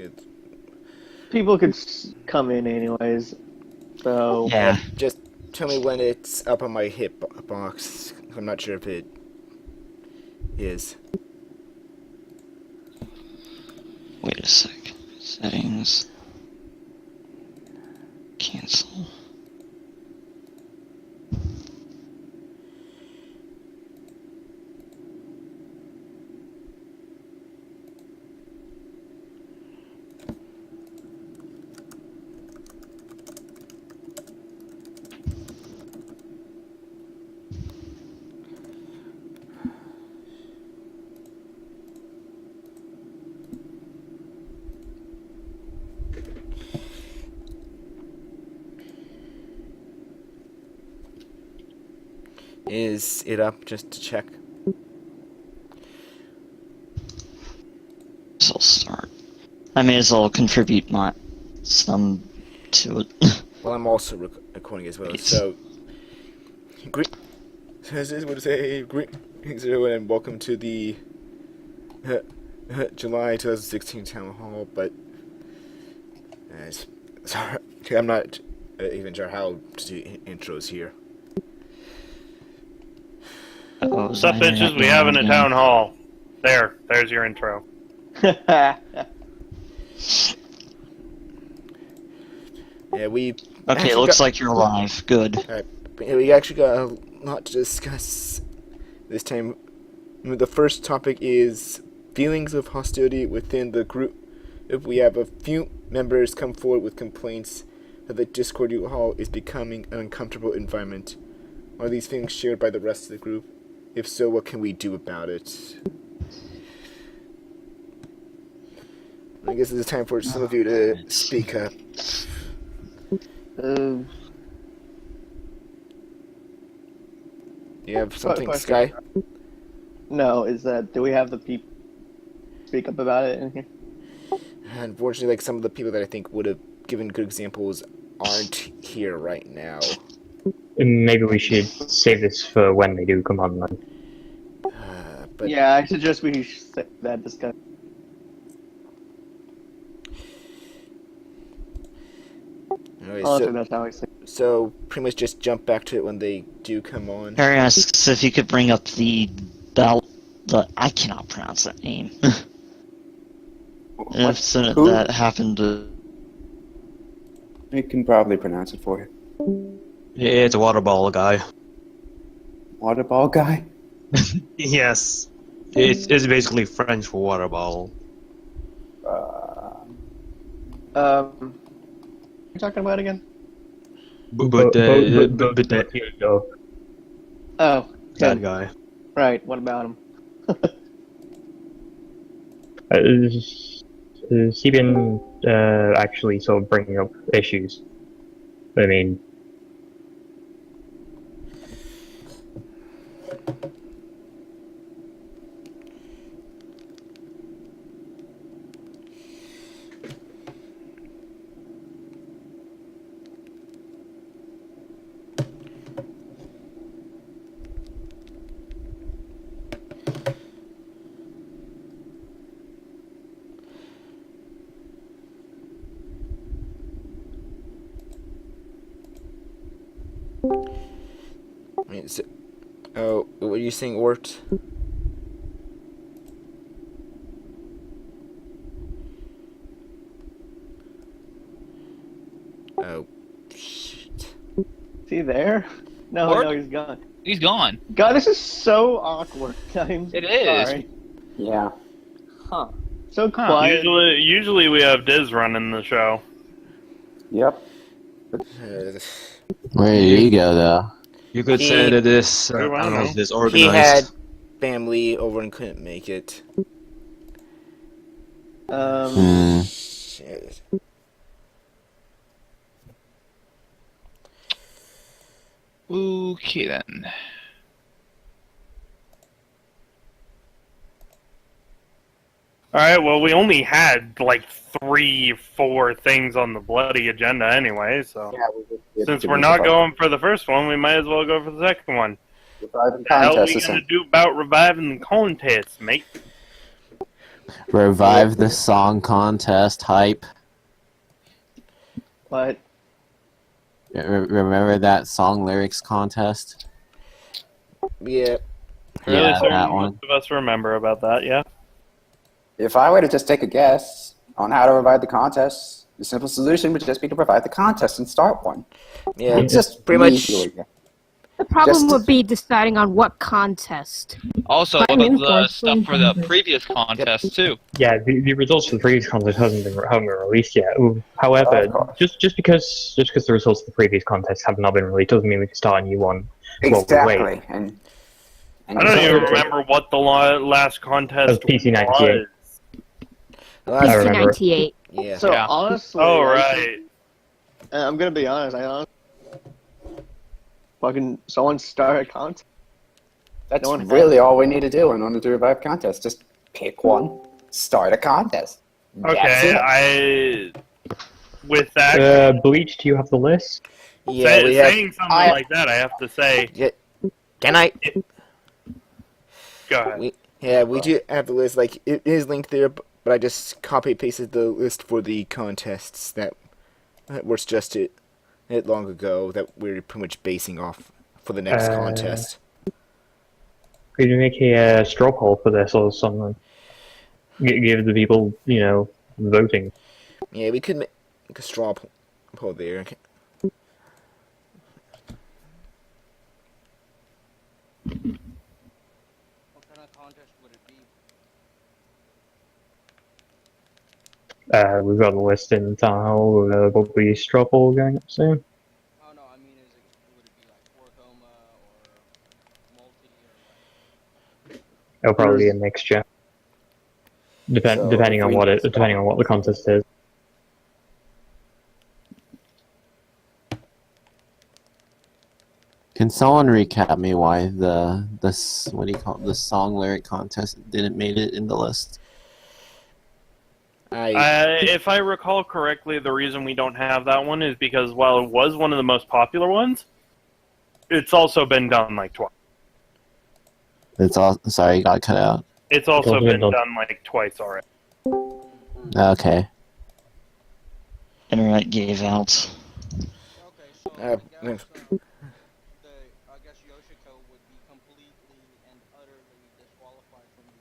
Good. People could come in anyways, so... Yeah. Just tell me when it's up on my hitbox. I'm not sure if it is. Wait a sec. Settings. Cancel. Is it up just to check? So I'll start. I may as well contribute some to it. Well, I'm also recording as well, Yes. so... Greetings everyone, and welcome to the July 2016 Town Hall, but... sorry, I'm not even sure how to do intros here. What's up, bitches? We have in a town hall. There's your intro. Yeah, we... Okay, it looks like you're alive. Good. Alright, we actually got a lot to discuss this time. The first topic is feelings of hostility within the group. If we have a few members come forward with complaints that the Discord hall is becoming an uncomfortable environment, are these feelings shared by the rest of the group? If so, what can we do about it? I guess it's time for some of you to speak up. Uh, You have something, question. Sky? no, is that... Do we have the people speak up about it in here? Unfortunately, like some of the people that I think would have given good examples aren't here right now. Maybe we should save this for when they do come online. But Yeah, I suggest we save that discussion. anyway, Honestly, that's how I say it. so pretty much just jump back to it when they do come on. Harry asks if you could bring up the belt. I cannot pronounce that name. If so, Who? that happened to. I can probably pronounce it for you. Yeah, it's a water ball guy. Water ball guy? Yes. It's basically French for water ball. What are you talking about again? But here that you go. Oh, that guy. right, what about him? Has he been actually sort of bringing up issues? I mean, Oh, what are you saying, Ort? Oh, shit. Is he there? No, Or- no, he's gone. He's gone. God, this is so awkward. It is. Sorry. Yeah. Huh. So quiet. Usually we have Diz running the show. Yep. Where do you go, though? You could He- say that this, I don't I don't know, know. is this He organized. had family over and couldn't make it. Hmm. Shit. Okay then. Alright, well, we only had like 3-4 things on the bloody agenda anyway, so. Since we're not going for the first one, we might as well go for the second one. Reviving The hell are contest we is gonna do about reviving the contest, mate? Revive the song contest hype. But Remember that song lyrics contest? Yeah. Really Yeah, certain that most one. of us remember about that, yeah? If I were to just take a guess on how to revive the contest, the simple solution would just be to revive the contest and start one. Yeah, It's just pretty me much. doing it. The problem Just- would be deciding on what contest. Also, what about the stuff for the previous contest too? Yeah, the results for the previous contest haven't been released yet. However, Of course. just because the results of the previous contest have not been released doesn't mean we can start a new one. Well, Exactly. wait. And I don't even remember what the last contest That was PC98. was. I remember. 98. Yeah. so Yeah. honestly, Oh, I right. think- I'm gonna be honest. I honestly fucking someone start a contest. that's No one really all we need to do in order to revive contest. Just pick one, start a contest. That's Okay, it. with that, Bleach, do you have the list? Yeah, we have. saying something like that, I have to say, Can I? go ahead. We do have the list. Like, it is linked there, but I just copy pasted the list for the contests that were suggested long ago that we're pretty much basing off for the next contest. Could you make a straw poll for this or something? Give the people, voting. Yeah, we could make a straw poll there. Okay. What kind of contest would it be? We've got the list in town hall. Will be straw poll going up soon. Oh no, I mean, would it be like Orcoma or multi or like? It'll probably be a mixture. Depending on what the contest is. Can someone recap me why the what do you call it, the song lyric contest didn't make it in the list? If I recall correctly, the reason we don't have that one is because while it was one of the most popular ones, it's also been done like twice. It's all sorry, you got cut out. It's also been done like twice already. Okay. Internet gave out. Okay, so Uh, I guess Yoshiko would be completely and utterly disqualified from the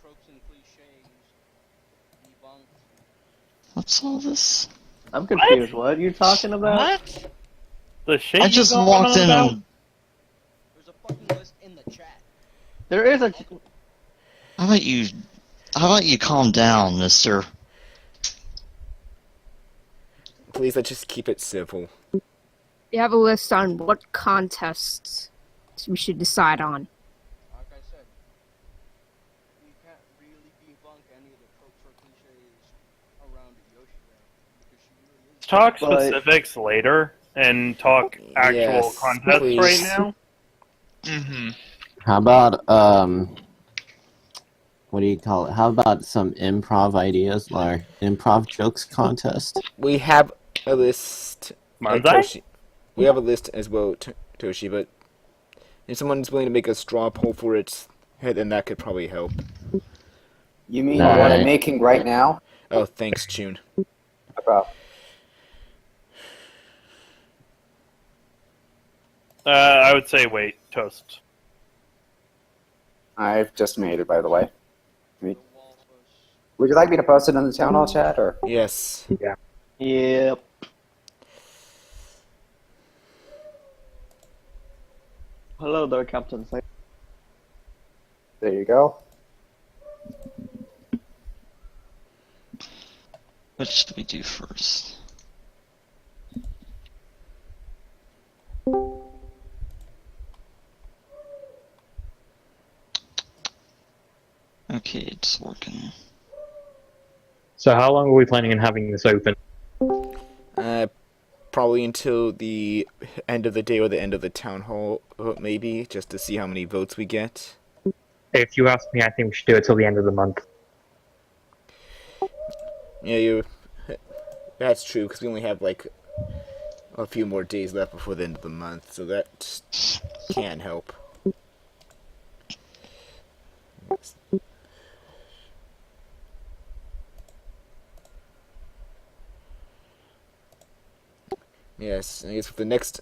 tropes and cliches debunked. What's all this? I'm confused. What are you talking about? What? The shit I you just going walked on in about? and There's a fucking list in the chat. There is a. how about you calm down, mister? Please, let's just keep it civil. You have a list on what contests we should decide on. Like I said, we can't really debunk any of the tropes or cliches around Yoshiko because she really is. Talk But- specifics later and talk actual Yes, contests please. right now. Mm-hmm. How about what do you call it? How about some improv ideas or improv jokes contest? We have a list. Manzai? Toshi. We have a list as well, Toshi, but if someone's willing to make a straw poll for it, then that could probably help. You mean All what I'm right. making right now? Oh, thanks, June. About I would say wait, toast. I've just made it, by the way. Would you like me to post it in the town hall chat, or? Yes. Yep. Hello there, Captain. There you go. Which do we do first? Okay, it's working. So how long are we planning on having this open? Probably until the end of the day or the end of the town hall, maybe, just to see how many votes we get. If you ask me, I think we should do it till the end of the month. Yeah, that's true, because we only have, like, a few more days left before the end of the month, so that can help. Yes, I guess for the next.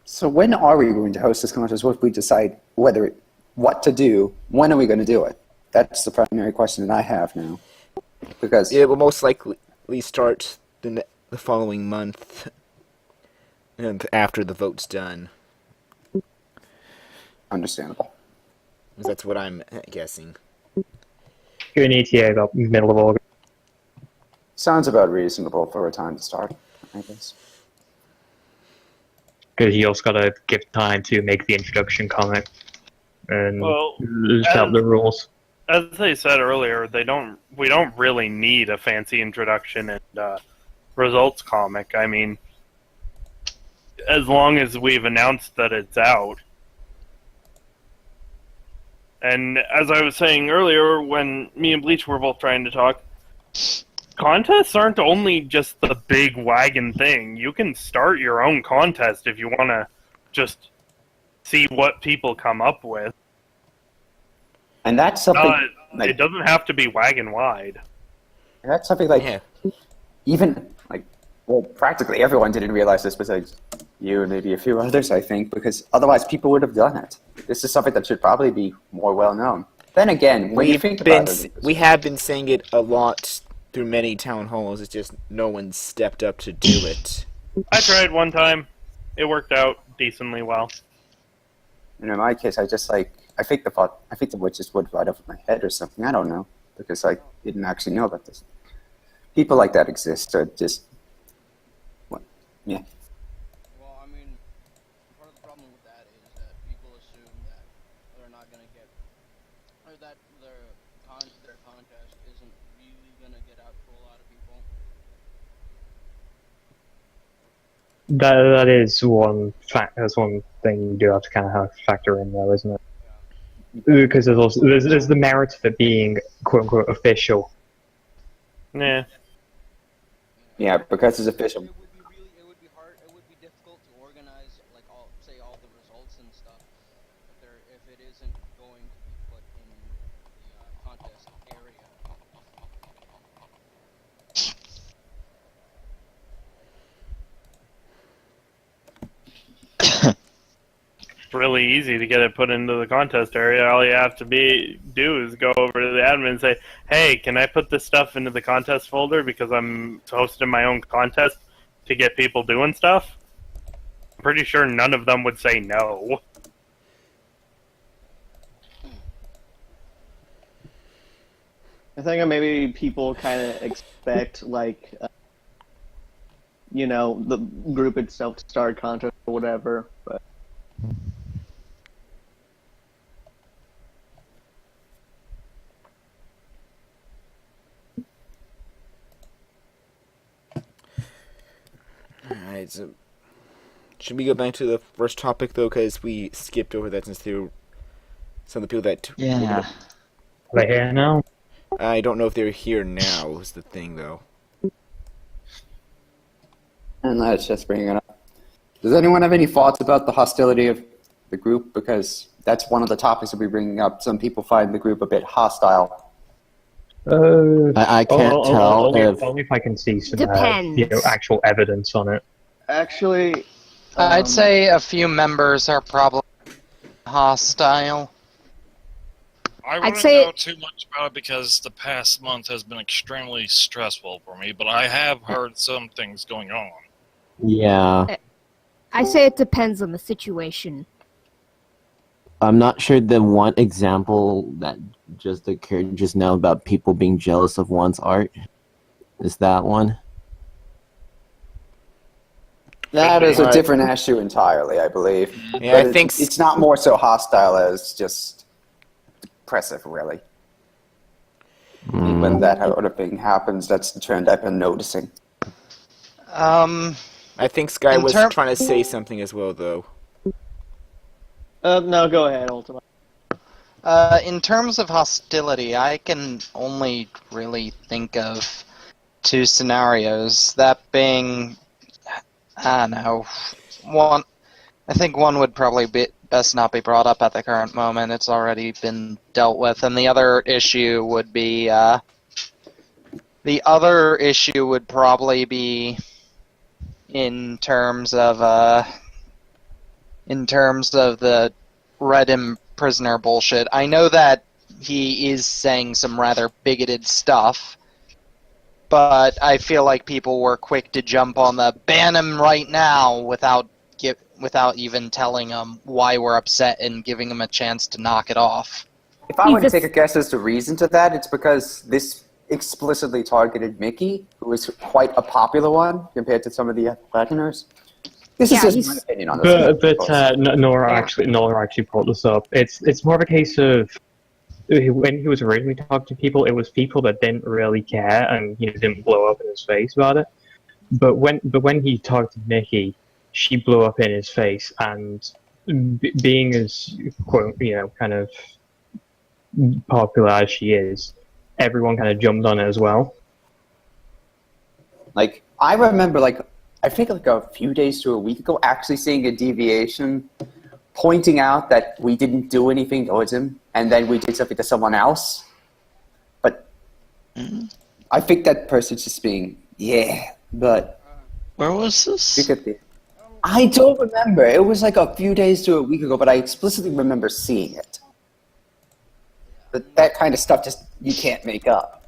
So when are we going to host this contest? What if we decide what to do? When are we going to do it? That's the primary question that I have now. Because it will most likely start the following month, and after the vote's done. Understandable. Because that's what I'm guessing. You're an ETA about middle of August. Sounds about reasonable for a time to start, I guess. Because you also gotta give time to make the introduction comic and set up the rules. As they said earlier, we don't really need a fancy introduction and results comic. I mean, as long as we've announced that it's out. And as I was saying earlier, when me and Bleach were both trying to talk, contests aren't only just the big wagon thing. You can start your own contest if you want to just see what people come up with. And that's something... it doesn't have to be wagon-wide. That's something like... Even, like... Well, practically everyone didn't realize this besides you and maybe a few others, I think, because otherwise people would have done it. This is something that should probably be more well-known. Then again, when you think about it... We have been saying it a lot through many town halls, it's just no one stepped up to do it. I tried one time. It worked out decently well. And in my case, I just like... I think the word just went right over my head or something. I don't know, because I didn't actually know about this. People like that exist, or just... What? Yeah. Well, I mean, part of the problem with that is that people assume that they're not going to get, or that their contest isn't really going to get out to a lot of people. That is one fact. That's one thing you do have to kind of factor in, though, isn't it? Because there's the merit of it being quote unquote official. Yeah. Yeah, because it's official. It would be hard. It would be difficult to organize, like all the results and stuff, if it isn't going to be put in the contest area. It's really easy to get it put into the contest area. All you have to do is go over to the admin and say, hey, can I put this stuff into the contest folder because I'm hosting my own contest to get people doing stuff? I'm pretty sure none of them would say no. I think maybe people kind of expect, like, the group itself to start a contest or whatever, but... Alright, so should we go back to the first topic, though, because we skipped over that since they were some of the people that... Yeah. Are they here now? I don't know if they're here now, is the thing, though. And let's just bring it up. Does anyone have any thoughts about the hostility of the group? Because that's one of the topics that we're bringing up. Some people find the group a bit hostile. I can't tell only if I can see some actual evidence on it. Actually, I'd say a few members are probably hostile. I wouldn't know too much about it because the past month has been extremely stressful for me, but I have heard some things going on. Yeah. I say it depends on the situation. I'm not sure the one example that just occurred just now about people being jealous of one's art. Is that one? That is a different issue entirely, I believe. Yeah, I but think it's not more so hostile as just depressive, really. When that sort of thing happens, that's the trend I've been noticing. I think Sky was trying to say something as well, though. No, go ahead, Ultima. In terms of hostility, I can only really think of two scenarios. That being, I don't know, one. I think one would probably be best not be brought up at the current moment. It's already been dealt with, and the other issue would be probably be in terms of the Redham prisoner bullshit. I know that he is saying some rather bigoted stuff, but I feel like people were quick to jump on the ban him right now without even telling them why we're upset and giving them a chance to knock it off. If I were to take a guess as to reason to that, it's because this explicitly targeted Mickey, who was quite a popular one compared to some of the Latiners. This is just my opinion on this. But Nora actually brought this up. It's more of a case of when he was originally talking to people, it was people that didn't really care and didn't blow up in his face about it. But when he talked to Nikki, she blew up in his face, and being as quote kind of popular as she is, everyone kind of jumped on it as well. Like, I remember, I think a few days to a week ago, actually seeing a deviation pointing out that we didn't do anything towards him, and then we did something to someone else. But I think that person's just being, but... Where was this? I don't remember. It was like a few days to a week ago, but I explicitly remember seeing it. But that kind of stuff just, you can't make up.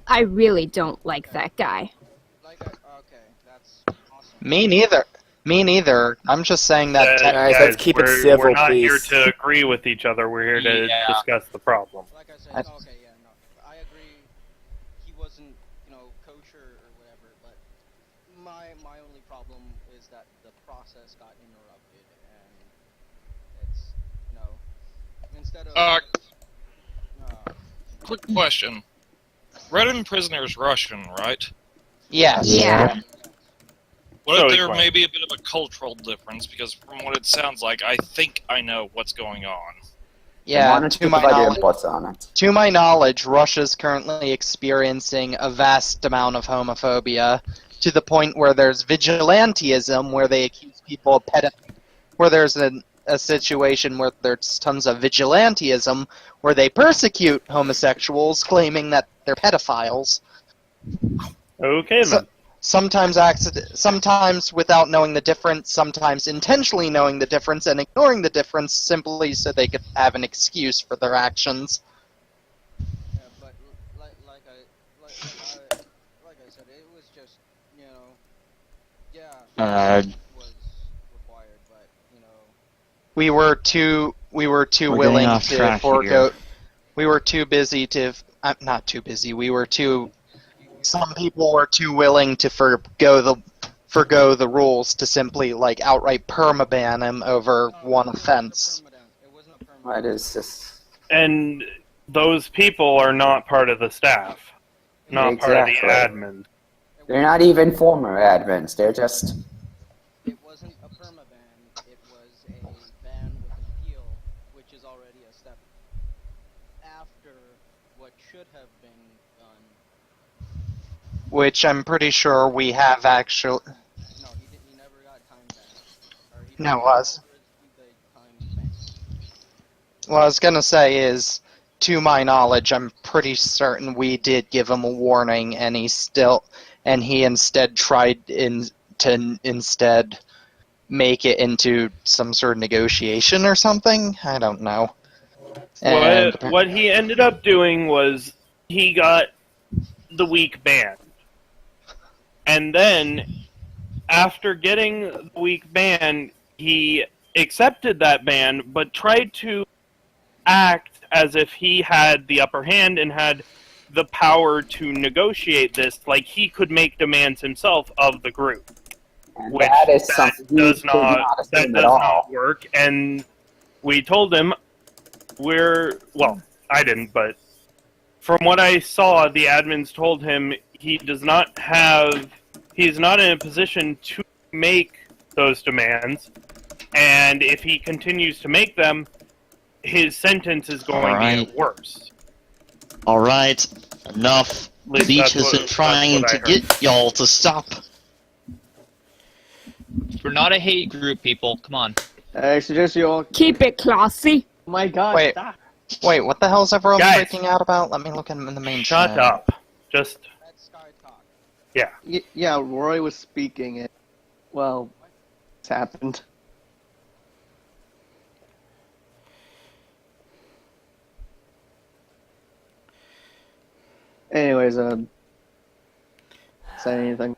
I really don't like that guy. Me neither. I'm just saying that. Guys, let's keep it civil, We're not please. here to agree with each other. We're here to discuss the problem. Like I said, I agree. He wasn't, kosher or whatever. But my only problem is that the process got interrupted, and it's, instead of. Quick question. Redden prisoner is Russian, right? Yes. Yeah. What if there may be a bit of a cultural difference? Because from what it sounds like, I think I know what's going on. Yeah, to my knowledge, Russia's currently experiencing a vast amount of homophobia, to the point where there's vigilantism, where they accuse people of where there's a situation where there's tons of vigilantism, where they persecute homosexuals, claiming that they're pedophiles. Okay, then. Sometimes without knowing the difference, sometimes intentionally knowing the difference and ignoring the difference simply so they could have an excuse for their actions. Yeah, but like I said, it was just, was required, but we were too willing to forego. We were too busy to. Not too busy. We were too. Some people were too willing to forgo the rules to simply outright permaban him over one offense. It is just. And those people are not part of the staff, not part of the admins. They're not even former admins. They're just. It wasn't a permaban. It was a ban with an appeal, which is already a step after what should have been done. Which I'm pretty sure we have actually. No, he never got time back. No, what I was gonna say is, to my knowledge, I'm pretty certain we did give him a warning, and he instead tried to make it into some sort of negotiation or something. I don't know. What he ended up doing was he got the week ban. And then, after getting the week ban, he accepted that ban, but tried to act as if he had the upper hand and had the power to negotiate this, like he could make demands himself of the group. And which that does not work, and we told him I didn't, but from what I saw, the admins told him he's not in a position to make those demands, and if he continues to make them, his sentence is going to get worse. Alright, enough. The beach has been trying to get y'all to stop. We're not a hate group, people. Come on. I suggest you all keep it classy. Oh my God! Wait, stop. wait. What the hell is everyone Guys, freaking out about? Let me look in the main Shut chat. up. Just. Yeah. Yeah, Roy was speaking. And, well, it's happened. Anyways, say anything.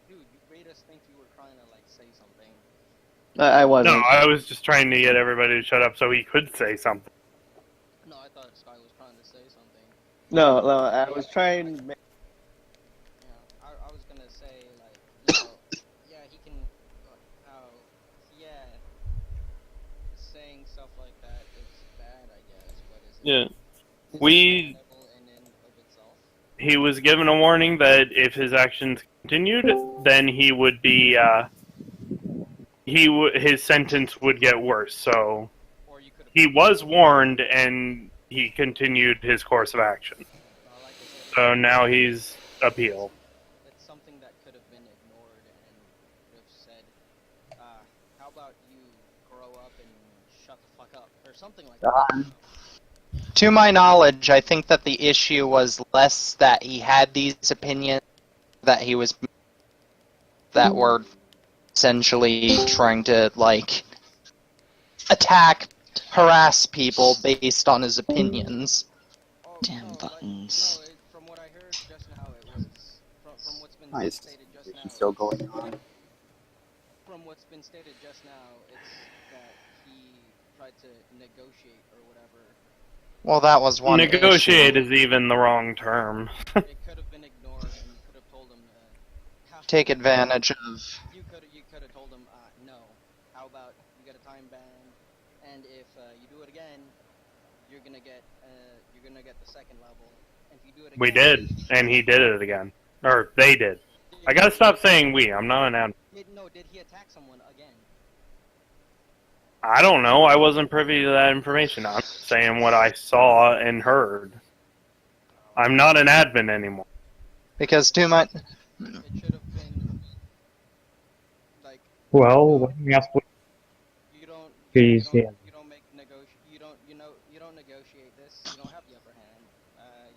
Dude, you made us think you were trying to, like, say something. I wasn't. No, I was just trying to get everybody to shut up so he could say something. No, I thought Sky was trying to say something. No, I was trying to make... Yeah, I was gonna say, like, you know, yeah, he can, saying stuff like that is bad, I guess, but is it... Yeah. He was given a warning that if his actions continued, then he would be, his sentence would get worse, so he was warned and he continued his course of action. So now he's appealed. It's something that could have been ignored and could have said, how about you grow up and shut the fuck up, or something like that. To my knowledge, I think that the issue was less that he had these opinions, that he was that were essentially trying to, like, attack, harass people based on his opinions. Damn buttons. From what I heard just now, it was from what's been Nice. stated just now. Still going on. From what's been stated just now, it's that he tried to negotiate or whatever. Well, that was one Negotiate issue. is even the wrong term. It could have been ignored, and you could have told him to Take advantage of... You could have told him, no. How about you get a time ban, and if you do it again, you're gonna get the second level. And if you do it again, We did, and he did it again. Or they did. I gotta stop saying we, I'm not an admin. Did he attack someone again? I don't know, I wasn't privy to that information. I'm saying what I saw and heard. I'm not an admin anymore. Because to my... It should have been, like... Well, let me ask what... You don't negotiate this, you don't have the upper hand.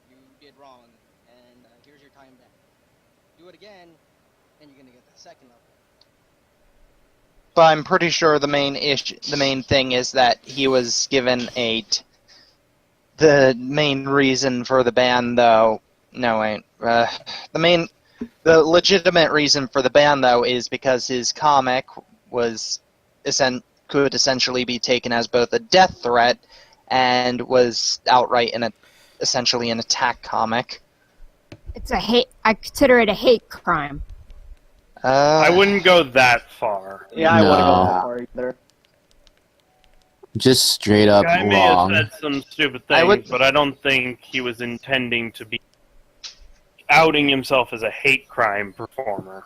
You did wrong, and here's your time back. Do it again, and you're gonna get the second level. But I'm pretty sure the main thing is that he was given the main reason for the ban, though. No, wait. The legitimate reason for the ban, though, is because his comic could essentially be taken as both a death threat and was outright essentially an attack comic. It's a hate. I consider it a hate crime. I wouldn't go that far. Yeah, I wouldn't go that far either. Just straight up I may wrong. have said some stupid things, but I don't think he was intending to be outing himself as a hate crime performer.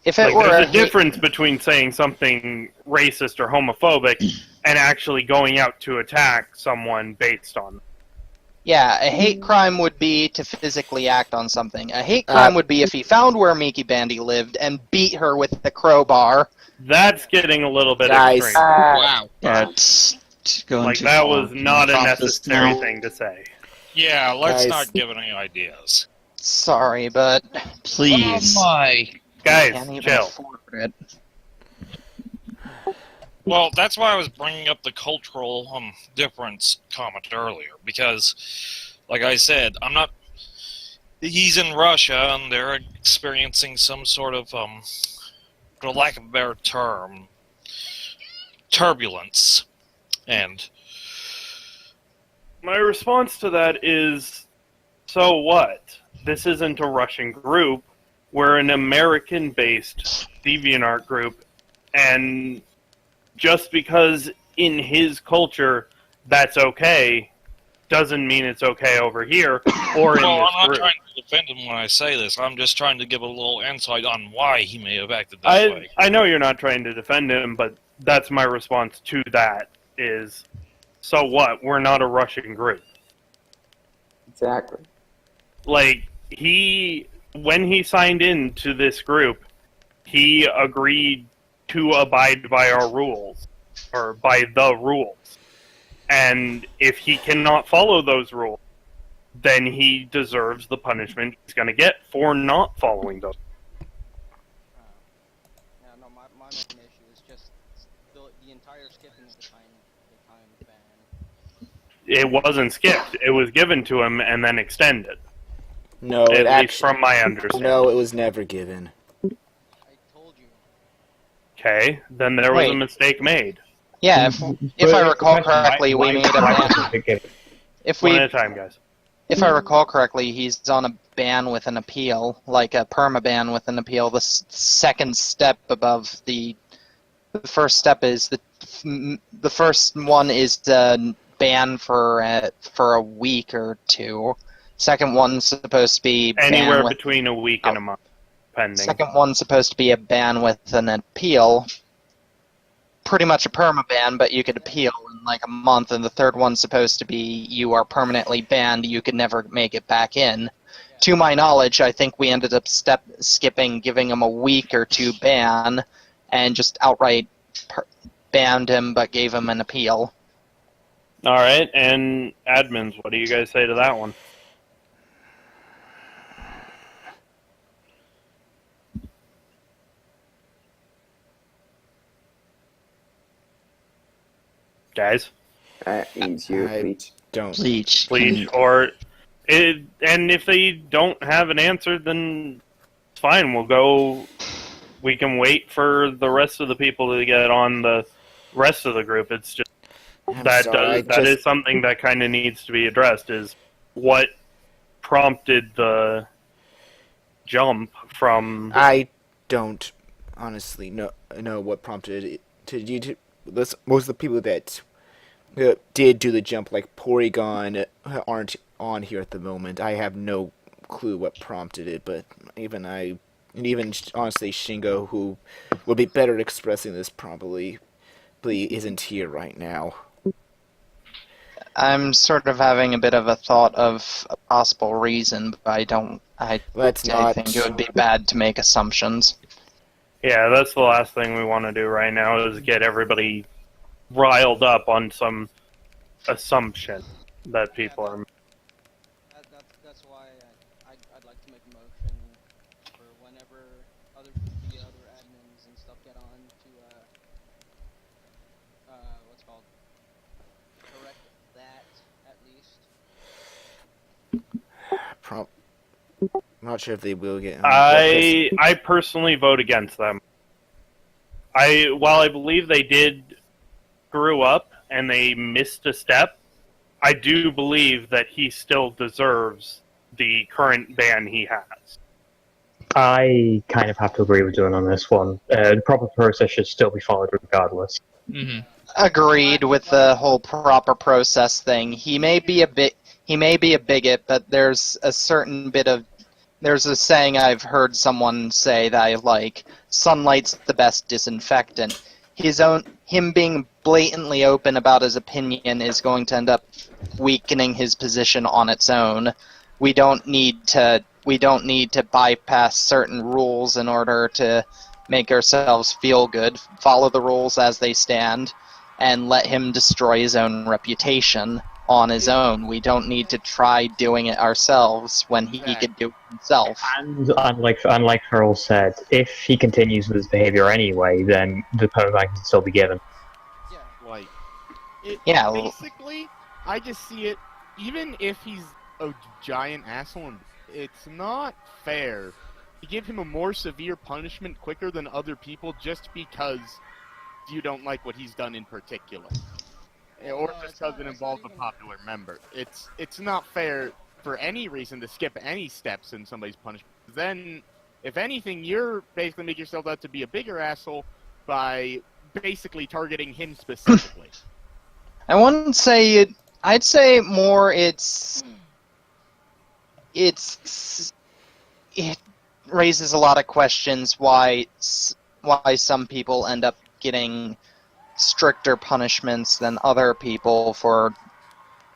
If it were there's a difference between saying something racist or homophobic and actually going out to attack someone based on. Yeah, a hate crime would be to physically act on something. A hate crime would be if he found where Miki Bandy lived and beat her with the crowbar. That's getting a little bit Guys. extreme. Wow. That's going Like, too that far. was not a Drop this necessary now. thing to say. Yeah, let's Guys. not give any ideas. Sorry, but... Please. Oh my. Guys, Can't even chill. afford it. Well, that's why I was bringing up the cultural difference comment earlier, because, like I said, he's in Russia, and they're experiencing some sort of, for lack of a better term, turbulence. And My response to that is, so what? This isn't a Russian group. We're an American-based DeviantArt group, and just because in his culture that's okay doesn't mean it's okay over here or in Well, this I'm not group. trying to defend him when I say this. I'm just trying to give a little insight on why he may have acted that way. I know you're not trying to defend him, but that's my response to that is, so what? We're not a Russian group. Exactly. Like, when he signed in to this group, he agreed to abide by our rules, or by the rules. And if he cannot follow those rules, then he deserves the punishment he's going to get for not following those. Yeah, no, my main issue is just the entire skipping of the time ban. It wasn't skipped. It was given to him and then extended. No, At it least actually, from my understanding. No, it was never given. Okay, then there was a Wait. mistake made. Yeah, if I recall correctly, we made a ban. One at a time, guys. If I recall correctly, he's on a ban with an appeal, like a perma-ban with an appeal. The second step above the first step is the first one is the ban for a week or two. Second one's supposed to be Anywhere between a week and a month, pending. Second one's supposed to be a ban with an appeal. Pretty much a perma-ban, but you could appeal in like a month, and the third one's supposed to be you are permanently banned, you could never make it back in. To my knowledge, I think we ended up skipping giving him a week or two ban, and just outright banned him, but gave him an appeal. Alright, and admins, what do you guys say to that one? Guys? That means you bleach. Don't. Bleach. Or... and if they don't have an answer, then it's fine. We can wait for the rest of the people to get on the rest of the group. It's just... That is something that kind of needs to be addressed, is what prompted the jump from... I don't honestly know what prompted it to most of the people that did do the jump, like Porygon, aren't on here at the moment. I have no clue what prompted it, but even honestly Shingo, who would be better at expressing this, probably isn't here right now. I'm sort of having a bit of a thought of a possible reason, but I think it would be bad to make assumptions. Yeah, that's the last thing we want to do right now, is get everybody riled up on some assumption that people are... That's why I'd like to make a motion for whenever the other admins and stuff get on to what's called, correct that at least. I'm not sure if they will get. I personally vote against them. While I believe they did screw up and they missed a step, I do believe that he still deserves the current ban he has. I kind of have to agree with Dylan on this one. The proper process should still be followed regardless. Mm-hmm. Agreed with the whole proper process thing. He may be a bigot, but there's a saying I've heard someone say that I like: sunlight's the best disinfectant. Him being blatantly open about his opinion is going to end up weakening his position on its own. We don't need to bypass certain rules in order to make ourselves feel good. Follow the rules as they stand, and let him destroy his own reputation on his own. We don't need to try doing it ourselves when he could do it himself. And unlike Earl said, if he continues with his behavior anyway, then the permaban can still be given. Basically, I just see it, even if he's a giant asshole, it's not fair to give him a more severe punishment quicker than other people just because you don't like what he's done in particular. Or just because it involves a popular member. It's not fair for any reason to skip any steps in somebody's punishment. Then, if anything, you're basically making yourself out to be a bigger asshole by basically targeting him specifically. I wouldn't say I'd say more it raises a lot of questions why some people end up getting stricter punishments than other people for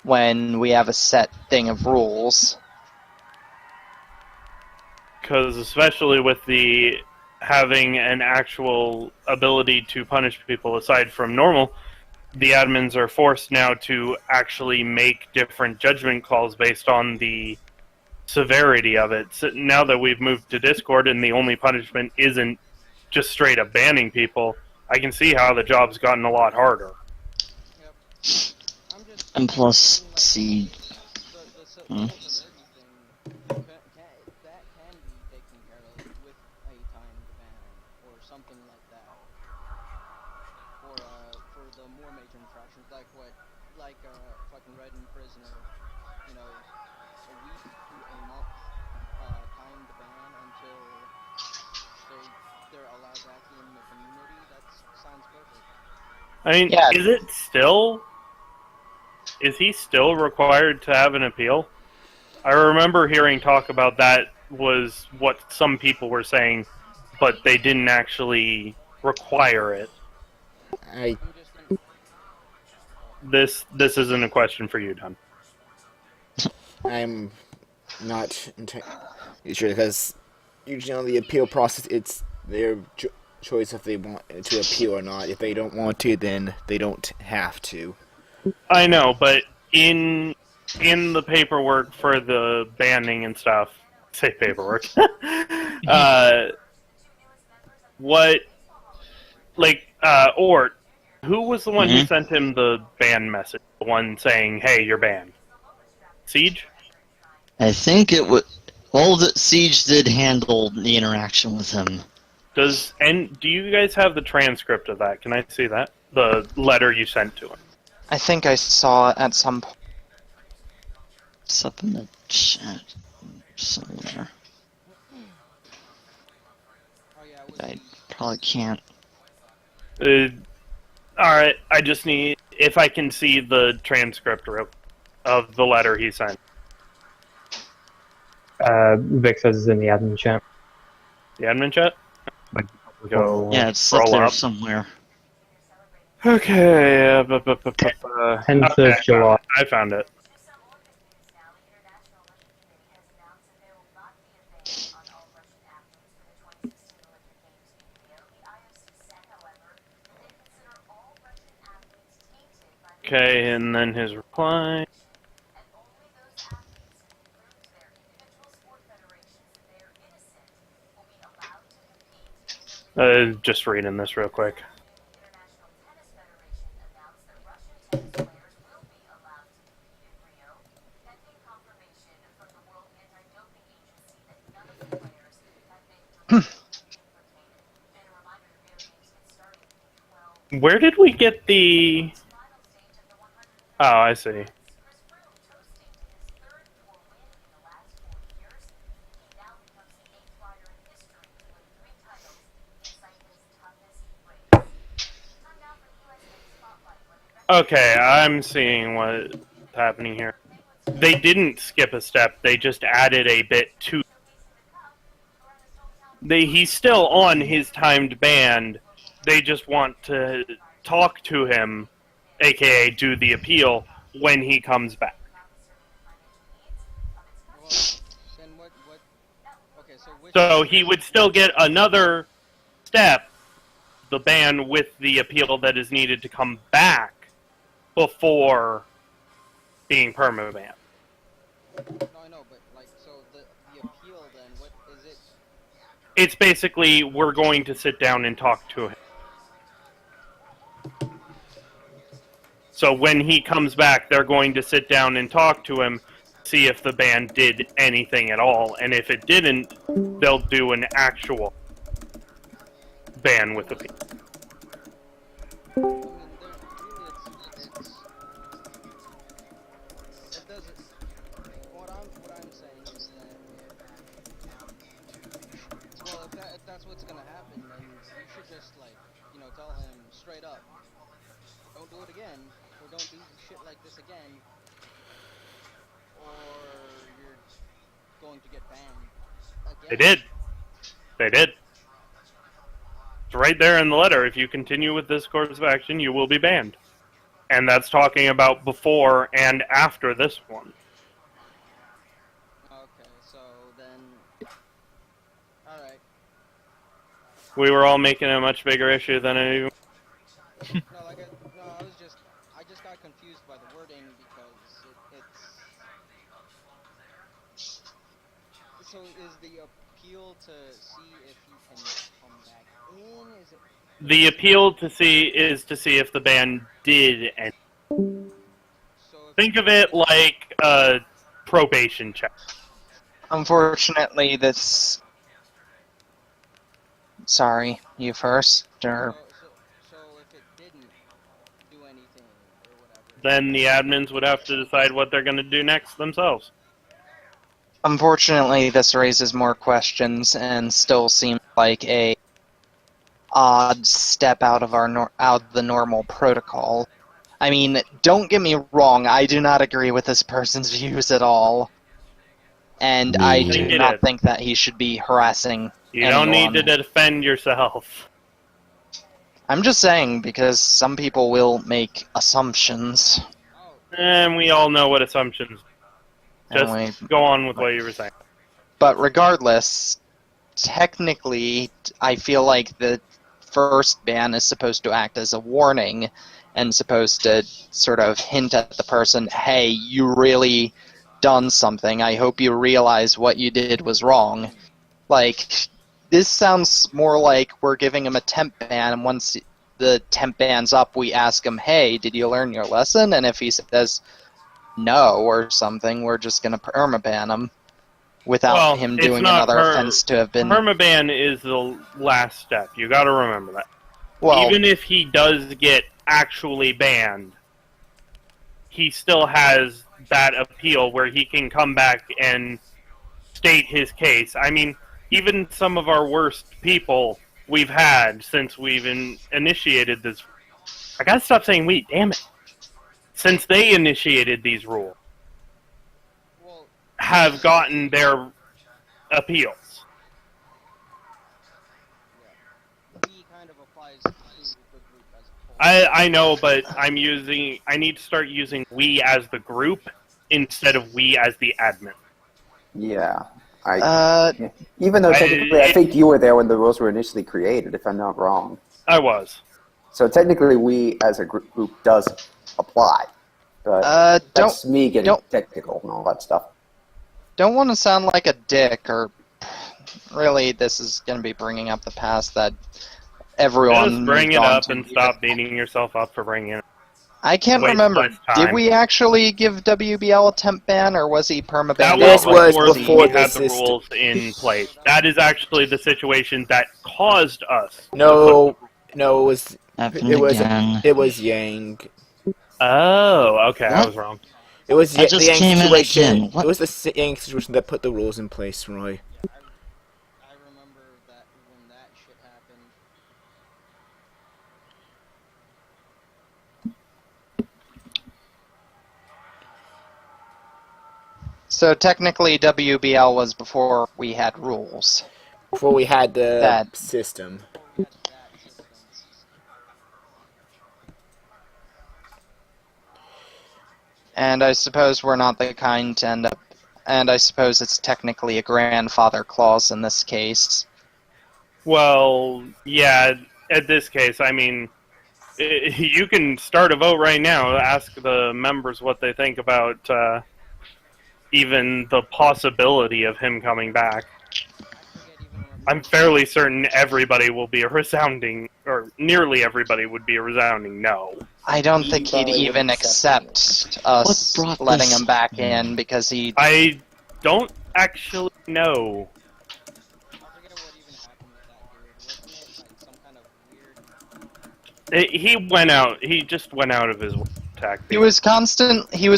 when we have a set thing of rules. Because especially with the having an actual ability to punish people aside from normal, the admins are forced now to actually make different judgment calls based on the severity of it. So now that we've moved to Discord and the only punishment isn't just straight up banning people, I can see how the job's gotten a lot harder. And plus, see. Fucking Redden prisoner, you know, a week to a month timed ban until they're allowed back in the community. That sounds perfect. I mean, is he still required to have an appeal? I remember hearing talk about that was what some people were saying, but they didn't actually require it. This isn't a question for you, Don. I'm not entirely sure, because usually on the appeal process, it's their choice if they want to appeal or not. If they don't want to, then they don't have to. I know, but in the paperwork for the banning and stuff, say paperwork. Ort, who was the one who sent him the ban message? The one saying, "Hey, you're banned." Siege? I think it would. Well, Siege did handle the interaction with him. Do you guys have the transcript of that? Can I see that? The letter you sent to him. I think I saw it at some point. It's up in the chat somewhere. I probably can't. Alright, I just need... If I can see the transcript of the letter he sent. Vic says it's in the admin chat. The admin chat? Go yeah, it's up there somewhere. Okay, 10th of July. I found it. Okay, and then his reply. Just reading this real quick. Where did we get the... Oh, I see. Okay, I'm seeing what's happening here. They didn't skip a step, they just added a bit to... He's still on his timed ban, they just want to talk to him, aka do the appeal, when he comes back. So he would still get another step, the ban with the appeal that is needed to come back before being permabanned. No, I know, but so the appeal then, what is it? It's basically, we're going to sit down and talk to him. So when he comes back, they're going to sit down and talk to him, see if the ban did anything at all, and if it didn't, they'll do an actual ban with appeal. If that's what's gonna happen, then you should just tell him straight up, don't do it again, or don't do shit like this again, or you're going to get banned again. They did. They did. It's right there in the letter. If you continue with this course of action, you will be banned. And that's talking about before and after this one. Okay, so then... Alright. We were all making a much bigger issue than it. I just got confused by the wording because it's... So is the appeal to see if you can come back in? Is it... The appeal to see if the ban did end. Think of it like a probation check. Unfortunately, this... Sorry, you first, or... So if it didn't do anything, or whatever... Then the admins would have to decide what they're going to do next themselves. Unfortunately, this raises more questions and still seems like a odd step out of the normal protocol. I mean, don't get me wrong, I do not agree with this person's views at all. And I do not think that he should be harassing You don't need to defend yourself. I'm just saying, because some people will make assumptions. And we all know what assumptions. Just go on with what you were saying. But regardless, technically, I feel like the first ban is supposed to act as a warning and supposed to sort of hint at the person, hey, you really done something. I hope you realize what you did was wrong. Like, this sounds more like we're giving him a temp ban, and once the temp ban's up, we ask him, hey, did you learn your lesson? And if he says no or something, we're just going to permaban him without him doing another offense to have been... Permaban is the last step. You got to remember that. Well, even if he does get actually banned, he still has that appeal where he can come back and state his case. I mean, even some of our worst people we've had since we've initiated this... I gotta stop saying we, damn it. Since they initiated these rules, have gotten their appeals. He kind of applies to the group as a whole. I know, but I need to start using we as the group instead of we as the admin. Yeah. Even though technically I think you were there when the rules were initially created, if I'm not wrong. I was. So technically we as a group does apply. But that's me getting technical and all that stuff. Don't want to sound like a dick, or really this is going to be bringing up the past that everyone... Just bring it up and stop beating yourself up for bringing it up. I can't remember. Did we actually give WBL a temp ban, or was he permabanned? That was before we had the rules in place. That is actually the situation that caused us. No, it was Yang. Oh, okay, I was wrong. It was the Yang situation. It was the Yang situation that put the rules in place, Roy. I remember that when that shit happened. So technically WBL was before we had rules. Before we had the system. And I suppose we're not the kind to end up... And I suppose it's technically a grandfather clause in this case. Well, yeah, at this case, I mean, you can start a vote right now. Ask the members what they think about even the possibility of him coming back. I'm fairly certain everybody will be a resounding, or nearly everybody would be a resounding no. I don't think he'd even accept us letting him back in, because he... I don't actually know. He went out. He just went out of his tactic. He was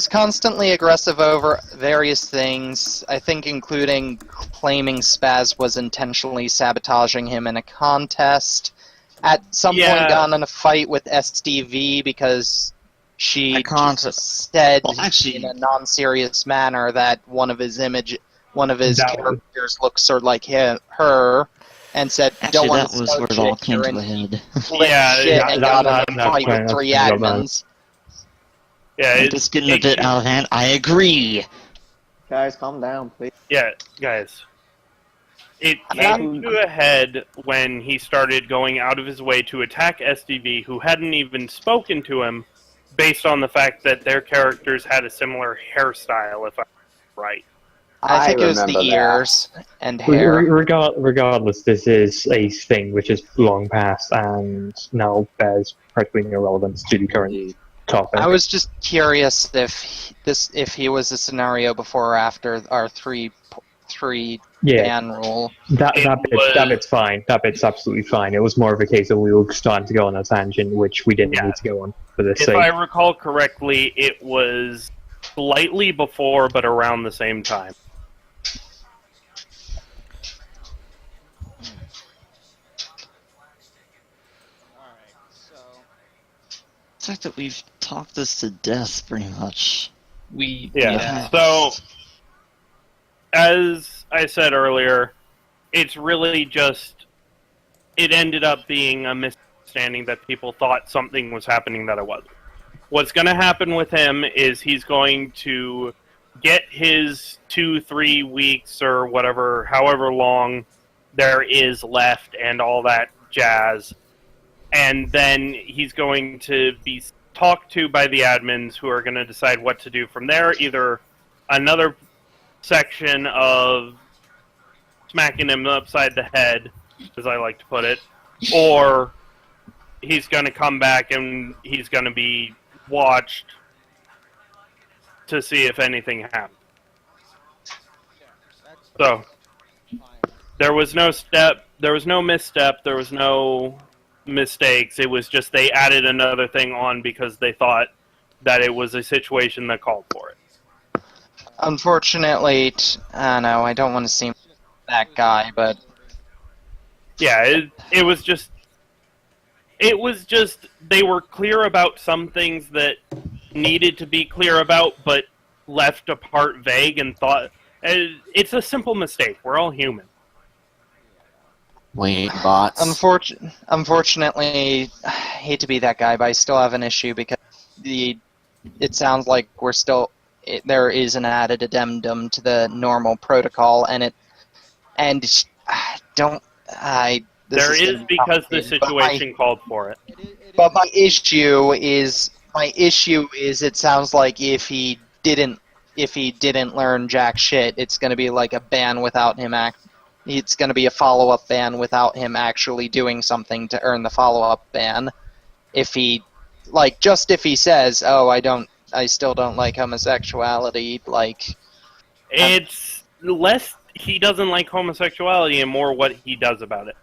constantly aggressive over various things, I think including claiming Spaz was intentionally sabotaging him in a contest. At some point got in a fight with SDV because she said in a non-serious manner that one of his characters looks sort of like her, and said, "Don't want to that was where it all came to a head. and got in a fight with 3 admins." Yeah, it's just getting a bit out of hand. I agree. Guys, calm down, please. Yeah, guys. It came to a head when he started going out of his way to attack SDV, who hadn't even spoken to him, based on the fact that their characters had a similar hairstyle, if I'm right. I think it was the ears and hair. Regardless, this is a thing which is long past and now bears practically no relevance to the current topic. I was just curious if he was a scenario before or after our three ban rule. That bit's fine. That bit's absolutely fine. It was more of a case of we were starting to go on a tangent, which we didn't need to go on for this sake. If I recall correctly, it was slightly before, but around the same time. The fact that we've talked this to death, pretty much. So, as I said earlier, it's really just, it ended up being a misunderstanding that people thought something was happening that it wasn't. What's going to happen with him is he's going to get his 2-3 weeks or whatever, however long there is left and all that jazz. And then he's going to be talked to by the admins who are going to decide what to do from there. Either another section of smacking him upside the head, as I like to put it, or he's going to come back and he's going to be watched to see if anything happened. So, there was no misstep, there was no mistakes. It was just they added another thing on because they thought that it was a situation that called for it. Unfortunately, I don't want to seem that guy, but yeah, it was just they were clear about some things that needed to be clear about, but left a part vague and thought it's a simple mistake. We're all human. We ain't bots. Unfortunately, I hate to be that guy, but I still have an issue because it sounds like there is an added addendum to the normal protocol, because the situation called for it. But my issue is it sounds like if he didn't learn jack shit, it's going to be like a ban without him it's going to be a follow-up ban without him actually doing something to earn the follow-up ban. If he says, "Oh, I still don't like homosexuality," it's less he doesn't like homosexuality and more what he does about it.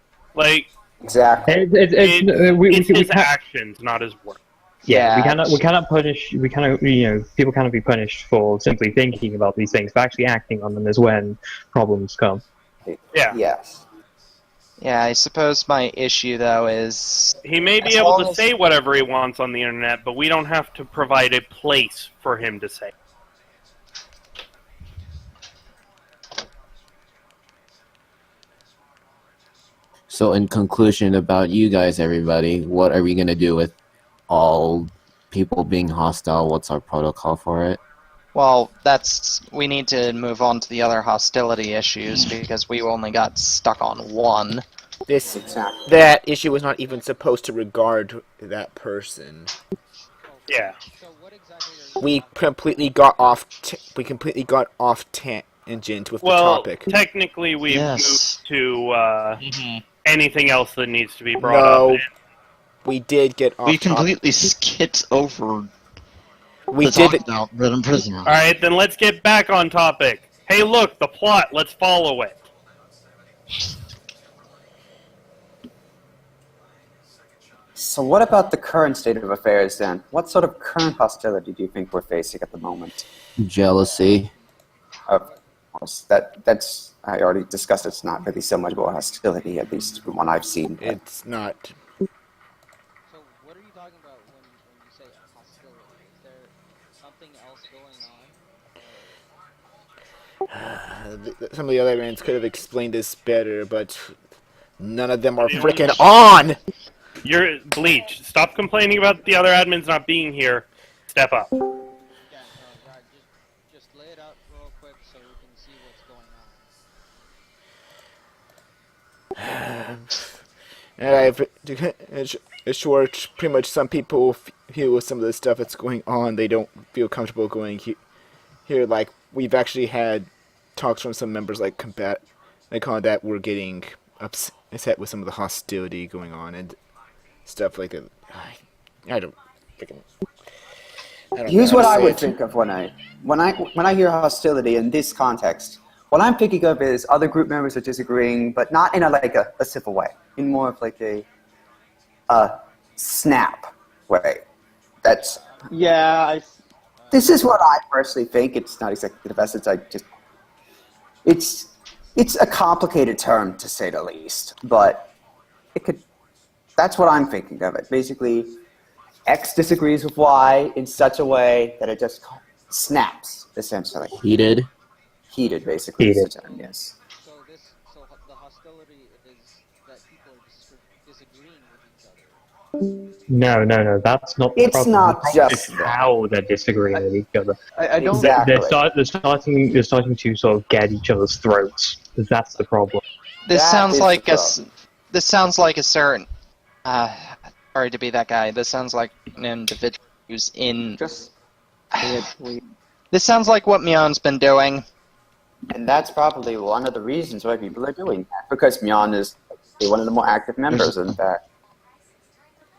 Exactly. It's his actions, not his words. Yeah, we cannot punish. People cannot be punished for simply thinking about these things, but actually acting on them is when problems come. Yeah. Yes. Yeah, I suppose my issue though is he may be able to say whatever he wants on the internet, but we don't have to provide a place for him to say. So in conclusion about you guys, everybody, what are we going to do with all people being hostile? What's our protocol for it? Well, we need to move on to the other hostility issues because we only got stuck on one. That issue was not even supposed to regard that person. Yeah. We completely got off tangent with the topic. Well, technically we moved to anything else that needs to be brought up. No, we did get off. We completely skipped over. We did about Rhythm Prisoner. All right, then let's get back on topic. Hey, look, the plot. Let's follow it. So what about the current state of affairs then? What sort of current hostility do you think we're facing at the moment? Jealousy. Of course, that's I already discussed. It's not really so much about hostility, at least from what I've seen. It's not. So what are you talking about when you say hostility? something else going on? Some of the other admins could have explained this better, but none of them are freaking on! You're Bleach. Stop complaining about the other admins not being here. Step up. Yeah, no, right. Just lay it out real quick so we can see what's going on. And it's short. Pretty much, some people feel with some of the stuff that's going on, they don't feel comfortable going here. Like we've actually had talks from some members, like that were getting upset with some of the hostility going on and stuff like that. I don't freaking. Here's what I would think of when I hear hostility in this context. What I'm thinking of is other group members are disagreeing, but not in a civil way, in more of like a snap way. This is what I personally think. It's not exactly the best. It's a complicated term to say the least, but that's what I'm thinking of it. Basically, X disagrees with Y in such a way that it just snaps, essentially. Heated, basically, is the term, yes. So the hostility is that people are disagreeing with each other. No, that's not the It's problem. not just it's how they're disagreeing with each other. I don't. Exactly. They're starting to sort of get each other's throats. That's the problem. This That sounds is like the problem. this sounds like a certain. Sorry to be that guy. This sounds like an individual who's in. Just This sounds like what Mion's been doing. And that's probably one of the reasons why people are doing that, because Mion is one of the more active members in that.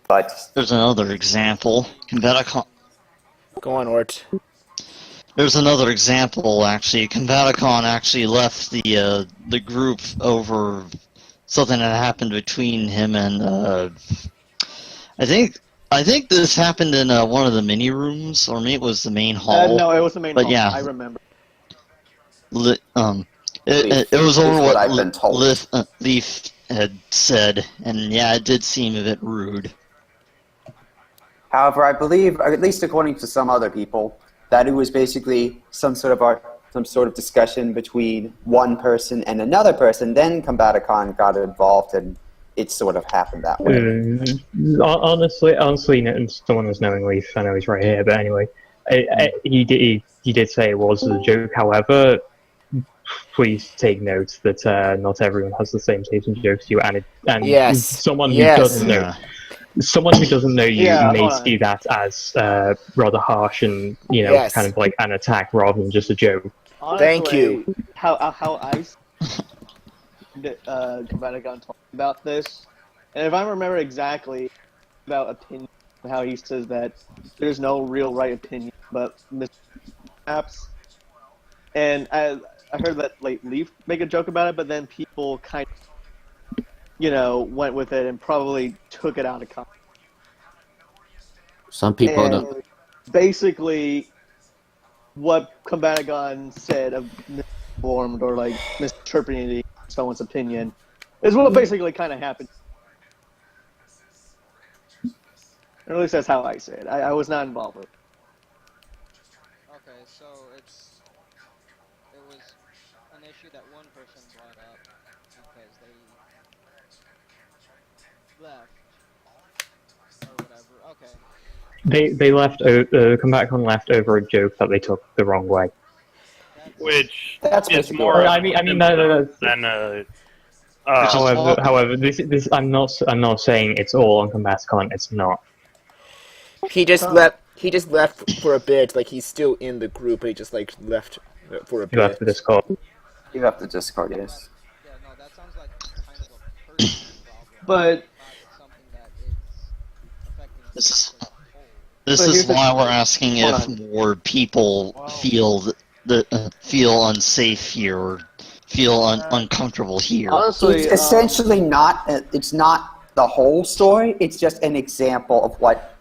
But There's another example. Combaticon. Go on, Ort. There's another example, actually. Combaticon actually left the group over something that happened between him and, I think this happened in one of the mini rooms, or maybe it was the main hall. No, it was the main but hall. Yeah, I remember. it was over what I've what been told. Leaf had said, and yeah, it did seem a bit rude. however, I believe, or at least according to some other people, that it was basically some sort of discussion between one person and another person. Then Combaticon got involved, and it sort of happened that way. Honestly, someone was knowing Leaf. I know he's right here, but anyway, he did say it was a joke. However, please take note that not everyone has the same taste in jokes you, and Yes. someone who Yes. doesn't know. Someone who doesn't know you Yeah, may hold on. see that as rather harsh and Yes. kind of like an attack rather than just a joke. Honestly, Thank you. How I Combaticon talking about this, and if I remember exactly about opinion, how he says that there's no real right opinion, but mishaps. And I heard that like Leaf make a joke about it, but then people kind of, went with it and probably took it out of context. Some people And don't. basically, what Combaticon said of misinformed or like misinterpreting someone's opinion is what basically kind of happened. Or at least that's how I say it. I was not involved with it. Okay, so it was an issue that one person brought up because they left or whatever. Okay. They left. Combaticon left over a joke that they took the wrong way. Which That's is basically more. what I mean, no. Than However, I'm not saying it's all on Combaticon. It's not. He just left. He just left for a bit. Like he's still in the group, but he just like left for a You left the bit. Discord. You have to Discord, yes. Yeah, no, that sounds like kind of a personal problem, But not something that is affecting the This is group as a whole. this So is here's the- why we're asking Hold if more people feel unsafe here, or feel uncomfortable here. honestly, It's essentially not. It's not the whole story. It's just an example of what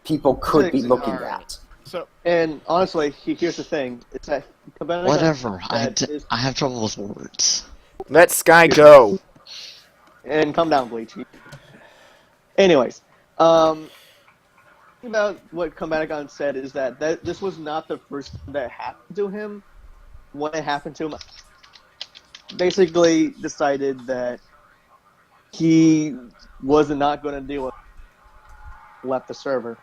people could be looking at. So, and honestly, here's the thing: it's that Combaticon Whatever. is- I have trouble with words. Let Sky go. and come down, Bleach. Anyways, about what Combaticon said is that this was not the first time that happened to him. When it happened to him, basically decided that he was not going to deal with it, left the server.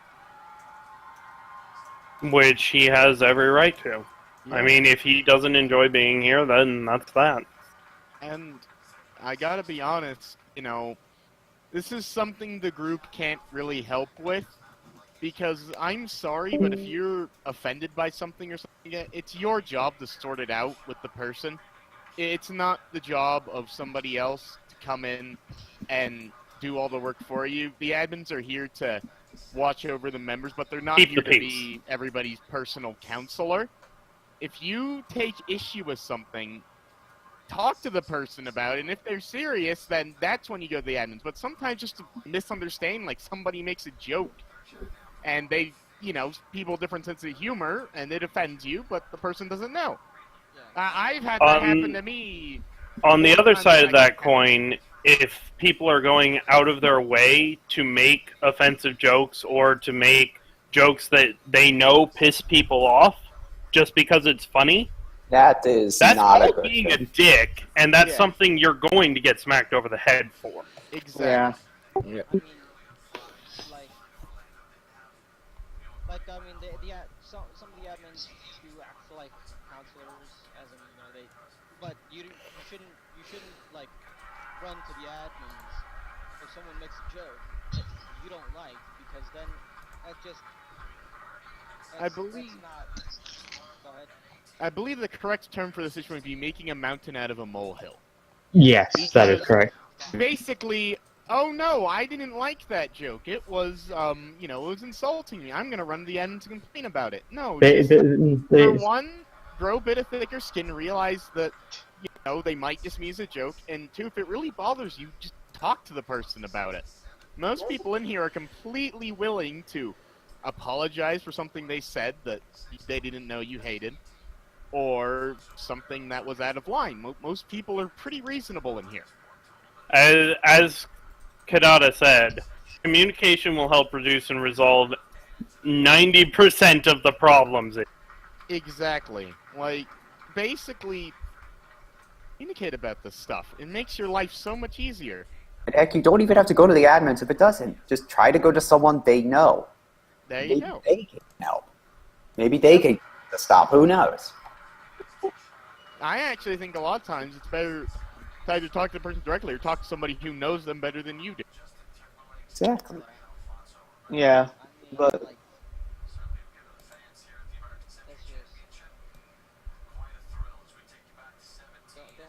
Which he has every right to. Yeah. I mean, if he doesn't enjoy being here, then that's that. And I gotta be honest, this is something the group can't really help with, because I'm sorry, but if you're offended by something or something, it's your job to sort it out with the person. It's not the job of somebody else to come in and do all the work for you. The admins are here to watch over the members, but they're not here to be everybody's personal counselor. If you take issue with something, talk to the person about it, and if they're serious, then that's when you go to the admins. But sometimes just a misunderstanding, like somebody makes a joke, and they, people different sense of humor, and it offends you, but the person doesn't know. I've had that happen to me. On the other side of that coin, if people are going out of their way to make offensive jokes or to make jokes that they know piss people off just because it's funny, that's not a good being thing. a dick, and that's something you're going to get smacked over the head for. Exactly. Yeah. Like I mean, some of the admins do act like counselors, as in they. But you shouldn't like run to the admins if someone makes a joke that you don't like, because then that just. I believe. Go ahead. I believe the correct term for the situation would be making a mountain out of a molehill. Yes, that is correct. Basically, oh no, I didn't like that joke. It was, it was insulting me. I'm gonna run to the end to complain about it. No, for one, grow a bit of thicker skin, realize that, they might dismiss as a joke, and two, if it really bothers you, just talk to the person about it. Most people in here are completely willing to apologize for something they said that they didn't know you hated, or something that was out of line. Most people are pretty reasonable in here. As Kadada said, communication will help reduce and resolve 90% of the problems. Exactly. Like, basically, communicate about this stuff. It makes your life so much easier. And heck, you don't even have to go to the admins if it doesn't. Just try to go to someone they know. There you go. They can help. Maybe they can stop. Who knows? I actually think a lot of times it's better to either talk to the person directly or talk to somebody who knows them better than you do. Exactly. Yeah, but Don't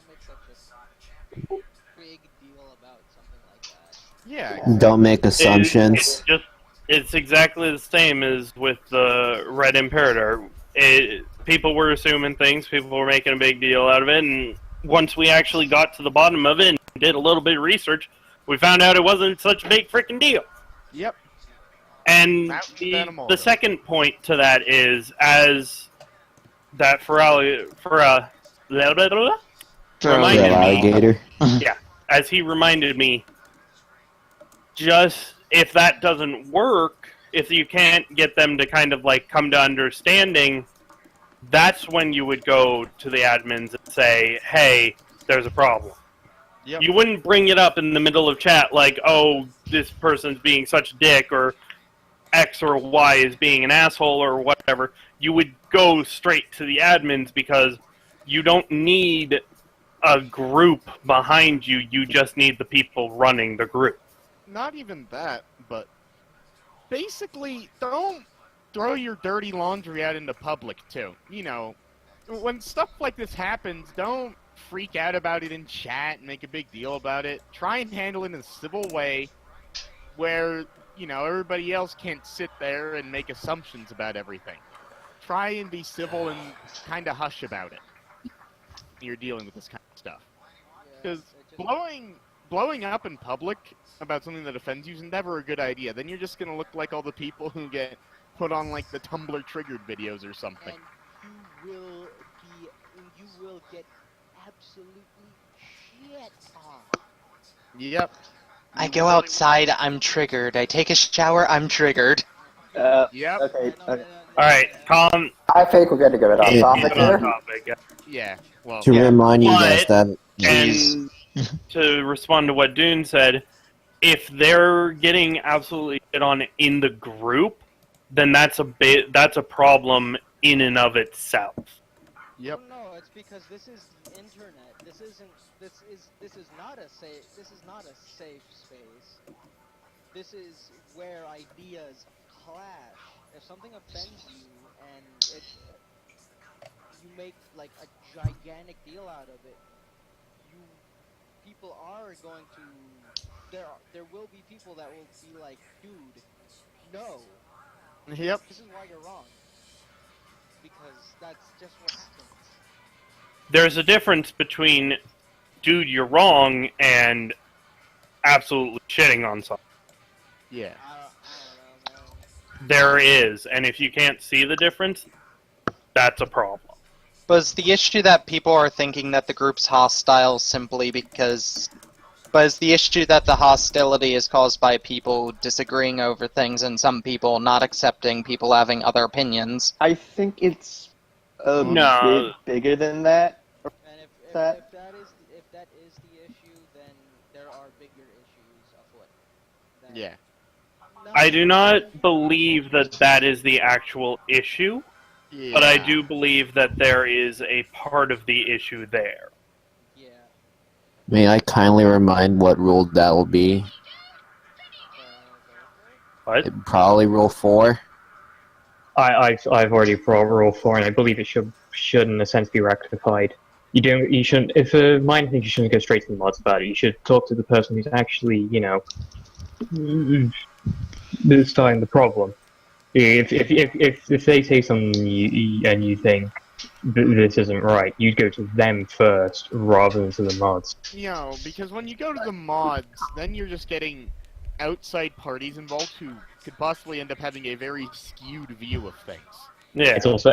make such a big deal about something like that. Yeah. Don't make assumptions. It's exactly the same as with the Red Imperator. People were assuming things, people were making a big deal out of it, and once we actually got to the bottom of it and did a little bit of research, we found out it wasn't such a big freaking deal. Yep. And the second point to that is, as that reminded me, yeah, as he reminded me, just if that doesn't work, if you can't get them to kind of like come to understanding, that's when you would go to the admins and say, hey, there's a problem. Yep. You wouldn't bring it up in the middle of chat like, oh, this person's being such a dick, or X or Y is being an asshole, or whatever. You would go straight to the admins because you don't need a group behind you, you just need the people running the group. Not even that, but basically, don't throw your dirty laundry out into public, too. When stuff like this happens, don't freak out about it in chat and make a big deal about it. Try and handle it in a civil way where, everybody else can't sit there and make assumptions about everything. Try and be civil and kind of hush about it when you're dealing with this kind of stuff. Because blowing up in public about something that offends you is never a good idea. Then you're just going to look like all the people who get put on, like, the Tumblr triggered videos or something. And you will get absolutely shit on. Yep. I go outside, I'm triggered. I take a shower, I'm triggered. Yep. Okay. All right, calm. I think we're going to get off topic Get on here. topic. Yeah. Well. To remind you guys But, that and to respond to what Dune said, if they're getting absolutely shit on in the group, then that's a problem in and of itself. Yep. No, it's because this is the internet. This is not a safe space. This is where ideas clash. If something offends you and you make like a gigantic deal out of it, people are going to there will be people that will be like, dude, no. Yep. This is why you're wrong. Because that's just what happens. There's a difference between, dude, you're wrong, and absolutely shitting on something. Yeah. There is, and if you can't see the difference, that's a problem. But is the issue that people are thinking that the group's hostile simply because... But is the issue that the hostility is caused by people disagreeing over things and some people not accepting people having other opinions? I think it's a bit bigger than that. And if that is the issue, then there are bigger issues afoot. Yeah. I do not believe that is the actual issue, but I do believe that there is a part of the issue there. may I kindly remind what rule that will be? What? Probably rule 4. I've already brought rule 4, and I believe it should in a sense be rectified. You shouldn't. If a mind thinks you shouldn't go straight to the mods about it, you should talk to the person who's actually, starting the problem. If they say something and you think this isn't right, you'd go to them first rather than to the mods. Because when you go to the mods, then you're just getting outside parties involved who could possibly end up having a very skewed view of things. Yeah. It's also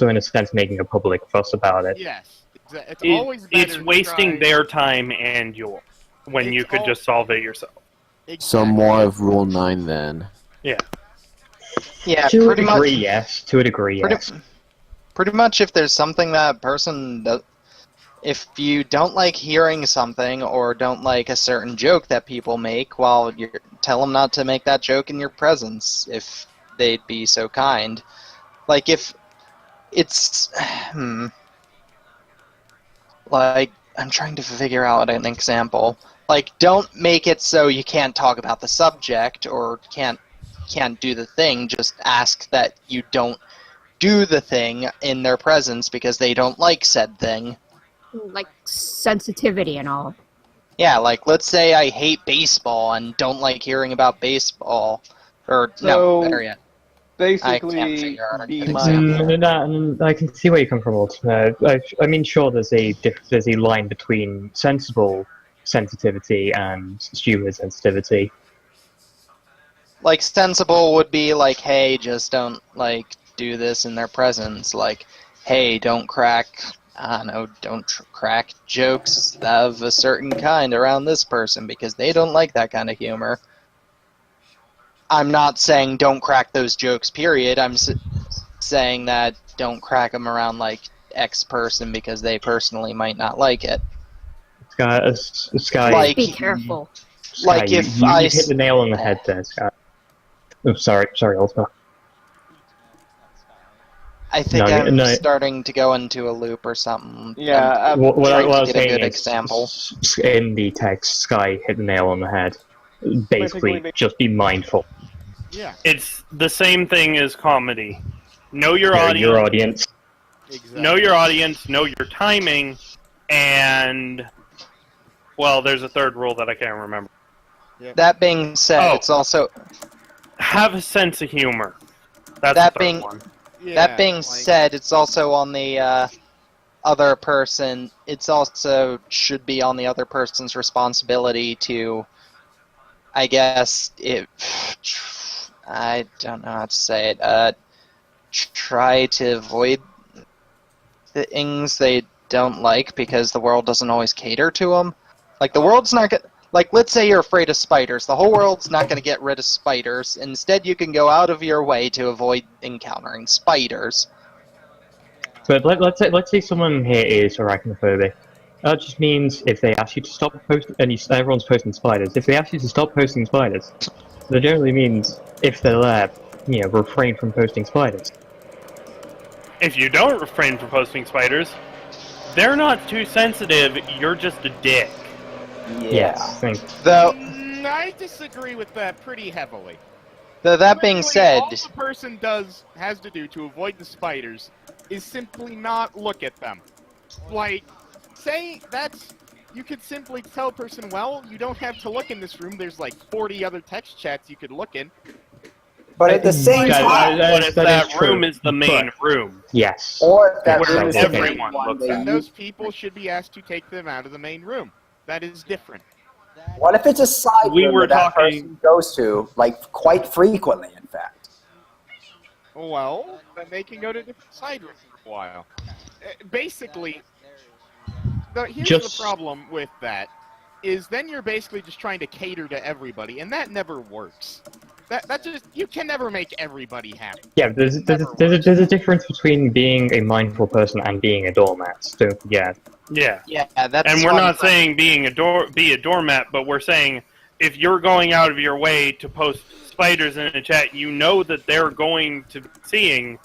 in a sense making a public fuss about it. Yes. It's always better it's wasting their time and yours when you could just solve it yourself. Exactly. So more of rule 9 then. Yeah. Yeah, to pretty a degree, much. yes. To a degree, yes. Pretty much, if there's something that person does, if you don't like hearing something or don't like a certain joke that people make, well, tell them not to make that joke in your presence, if they'd be so kind. Like, if it's... Like, I'm trying to figure out an example. Like, don't make it so you can't talk about the subject or can't do the thing. Just ask that you don't do the thing in their presence because they don't like said thing. Like sensitivity and all. Yeah, like, let's say I hate baseball and don't like hearing about baseball. Or, So, no, better yet. Basically, I can't figure out an be example. I can see where you come from, Walt. I mean, sure, there's a line between sensible sensitivity and stupid sensitivity. Like, sensible would be like, hey, just don't, like, do this in their presence. Like, hey, don't crack, I don't know, crack jokes of a certain kind around this person because they don't like that kind of humor. I'm not saying don't crack those jokes, period. I'm saying that don't crack them around, like, X person because they personally might not like it. Sky, like, be careful. Sky, like, if you I hit the nail on the head there, Sky. Oh, sorry, Ultima. I think I'm starting to go into a loop or something. Yeah, what I was get a saying good is, example. In the text, Sky hit the nail on the head. Basically, just be mindful. Yeah. It's the same thing as comedy. Know your audience. Exactly. Know your audience, know your timing, and... Well, there's a third rule that I can't remember. Yep. That being said, it's also... Have a sense of humor. That's that the being third one. that being said, it's also on the other person. It's also should be on the other person's responsibility to, I guess, I don't know how to say it. Try to avoid things they don't like because the world doesn't always cater to them. Like the world's not like, let's say you're afraid of spiders. The whole world's not going to get rid of spiders. Instead, you can go out of your way to avoid encountering spiders. But let's say someone here is arachnophobic. That just means if they ask you to stop posting, and everyone's posting spiders. If they ask you to stop posting spiders, that generally means if they're there, refrain from posting spiders. If you don't refrain from posting spiders, they're not too sensitive. You're just a dick. Yes. Though, I disagree with that pretty heavily. though that being Literally, said, all the person has to do to avoid the spiders is simply not look at them. Like, say you could simply tell a person, well, you don't have to look in this room. There's like 40 other text chats you could look in. But at the same time, what if that room is the main room? Yes. Or that Where room is everyone the main looks one at. And those people should be asked to take them out of the main room. That is different. What if it's a side room that person goes to, like, quite frequently, in fact? Well, then they can go to different side rooms for a while. Basically, here's the problem with that, is then you're basically just trying to cater to everybody, and that never works. That just, you can never make everybody happy. Yeah, there's a difference between being a mindful person and being a doormat. Don't forget. Yeah. Yeah, that's and we're one not thing. saying be a doormat, but we're saying if you're going out of your way to post spiders in a chat, you know that they're going to be seeing.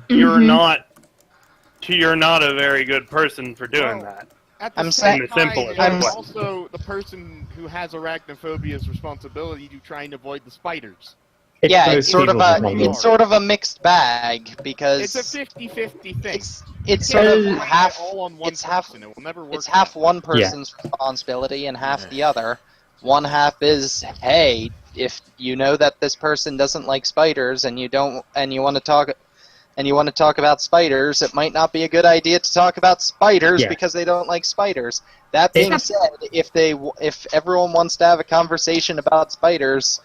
You're not a very good person for doing that. At the same time, it's also the person who has arachnophobia's responsibility to try and avoid the spiders. It's sort of a mixed bag because it's a 50-50 thing. It's sort of half. All on one person. It will never work. It's half one person's responsibility and half the other. One half is, hey, if you know that this person doesn't like spiders and you want to talk about spiders, it might not be a good idea to talk about spiders because they don't like spiders. That being said, if everyone wants to have a conversation about spiders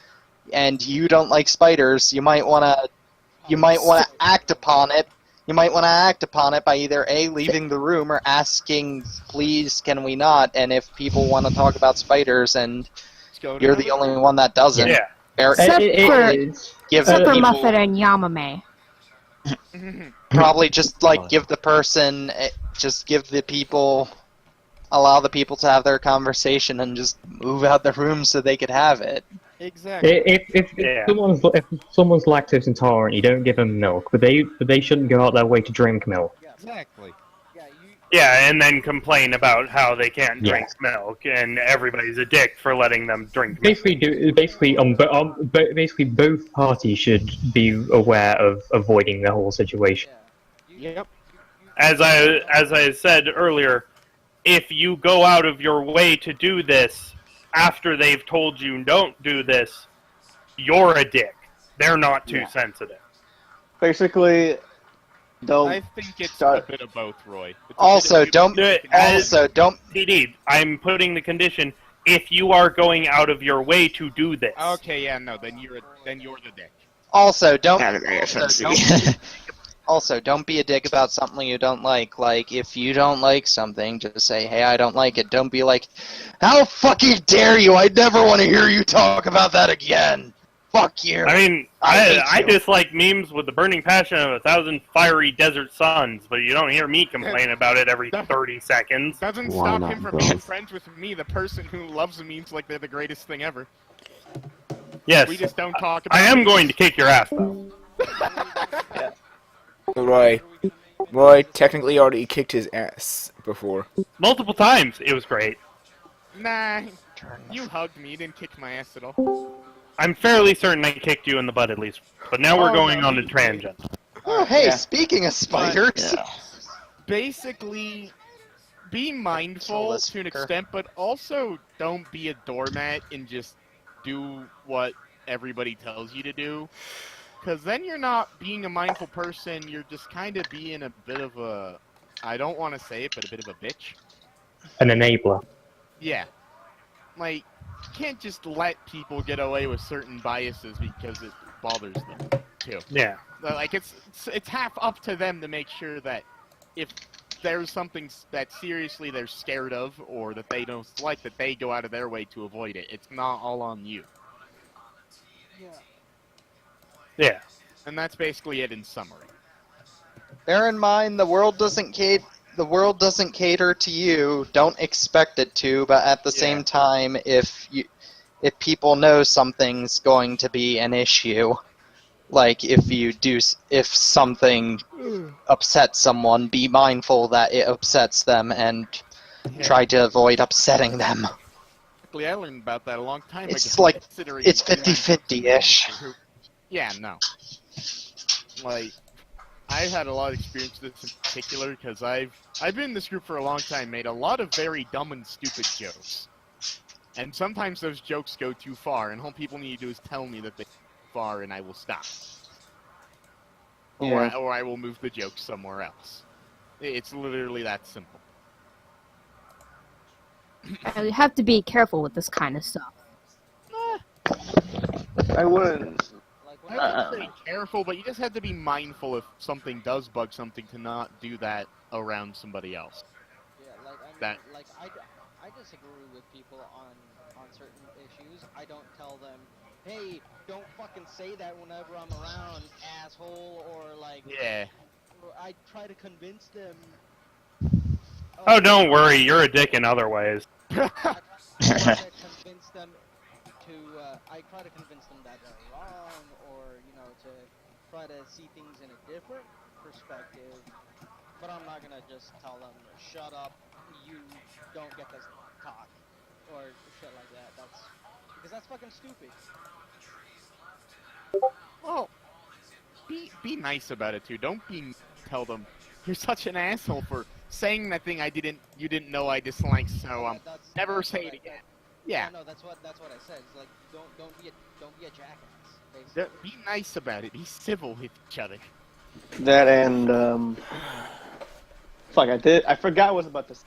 and you don't like spiders, you might want to act upon it. You might want to act upon it by either A, leaving the room, or asking, please, can we not? And if people want to talk about spiders and you're the only one that doesn't, Except for people, Muffet and Yamame. probably just give the person, allow the people to have their conversation and just move out the room so they could have it. Exactly. If someone's lactose intolerant, you don't give them milk, but they shouldn't go out their way to drink milk. Exactly. Yeah, and then complain about how they can't drink milk, and everybody's a dick for letting them drink milk. Basically, both parties should be aware of avoiding the whole situation. Yep. As I said earlier, if you go out of your way to do this after they've told you don't do this, you're a dick. They're not too sensitive. Basically, don't. I think it's a bit of both, Roy. PD, I'm putting the condition: if you are going out of your way to do this. Okay, yeah, no, then you're the dick. Also, don't be a dick about something you don't like. Like, if you don't like something, just say, hey, I don't like it. Don't be like, how fucking dare you? I never want to hear you talk about that again. Fuck you. I mean, I dislike memes with the burning passion of 1,000 fiery desert suns, but you don't hear me complain about it every 30 seconds. Doesn't stop him from being friends with me, the person who loves memes like they're the greatest thing ever. Yes. We just don't talk about I am memes. going to kick your ass, though. Roy technically already kicked his ass before. Multiple times. It was great. Nah, you hugged me. You didn't kick my ass at all. I'm fairly certain I kicked you in the butt at least. But now we're going on a tangent. Oh, hey, speaking of spiders. Basically, be mindful to an extent, but also don't be a doormat and just do what everybody tells you to do. Because then you're not being a mindful person, you're just kind of being a bit of a, I don't want to say it, but a bit of a bitch. An enabler. Yeah. Like, you can't just let people get away with certain biases because it bothers them, too. Yeah. Like, it's half up to them to make sure that if there's something that seriously they're scared of or that they don't like, that they go out of their way to avoid it. It's not all on you. Yeah. And that's basically it in summary. Bear in mind, the world doesn't cater to you. Don't expect it to, but at the same time, if people know something's going to be an issue, like if something upsets someone, be mindful that it upsets them and try to avoid upsetting them. I learned about that a long time ago. It's like, considering it's 50-50-ish. Yeah, no. Like, I've had a lot of experience with this in particular because I've been in this group for a long time, made a lot of very dumb and stupid jokes. And sometimes those jokes go too far, and all people need to do is tell me that they go too far, and I will stop. Yeah. Or I will move the joke somewhere else. It's literally that simple. You have to be careful with this kind of stuff. I wouldn't. I would say careful, but you just have to be mindful if something does bug something to not do that around somebody else. Yeah, like I disagree with people on certain issues. I don't tell them, hey, don't fucking say that whenever I'm around, asshole, or like. Yeah. Or I try to convince them. Oh, don't worry, you're a dick in other ways. I try to convince them that they're wrong, or to try to see things in a different perspective. But I'm not gonna just tell them, shut up, you don't get to talk, or shit like that. Because that's fucking stupid. Well, be nice about it too. Don't tell them you're such an asshole for saying that thing you didn't know I disliked. So never say it again. Yeah. No, that's what I said. It's like don't be a jackass. Basically. Be nice about it. Be civil with each other. That and fuck, I forgot what I was about to say.